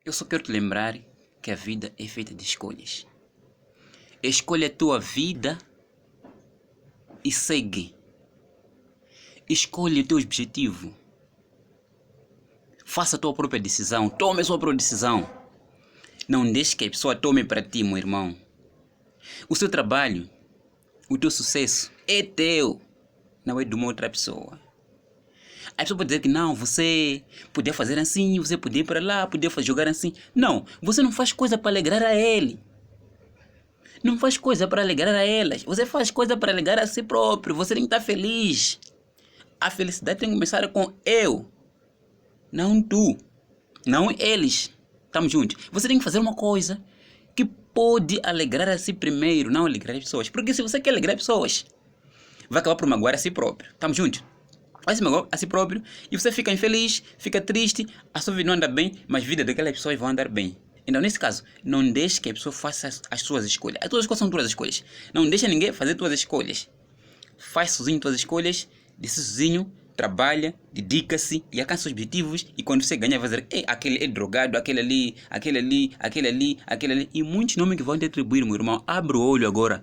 Eu só quero te lembrar que a vida é feita de escolhas. Escolhe a tua vida e segue. Escolhe o teu objetivo. Faça a tua própria decisão. Tome a sua própria decisão. Não deixe que a pessoa tome para ti, meu irmão. O seu trabalho, o teu sucesso é teu, não é de uma outra pessoa. A pessoa pode dizer que não, você podia fazer assim, você podia ir para lá, podia jogar assim. Não, você não faz coisa para alegrar a ele. Não faz coisa para alegrar a elas. Você faz coisa para alegrar a si próprio. Você tem que estar feliz. A felicidade tem que começar com eu, não tu, não eles. Estamos juntos. Você tem que fazer uma coisa que pode alegrar a si primeiro, não alegrar as pessoas. Porque se você quer alegrar as pessoas, vai acabar por magoar a si próprio. Estamos juntos? Vai se magoar a si próprio e você fica infeliz, fica triste, a sua vida não anda bem, mas a vida daquelas pessoas vai andar bem. Então, nesse caso, não deixe que a pessoa faça as suas escolhas. As tuas escolhas são tuas escolhas. Não deixe ninguém fazer tuas escolhas. Faz sozinho tuas escolhas, decide sozinho, trabalha, dedica-se e alcança os objetivos. E quando você ganhar, vai dizer: aquele é drogado, aquele ali, aquele ali, aquele ali, aquele ali. E muitos nomes que vão te atribuir, meu irmão. Abre o olho agora.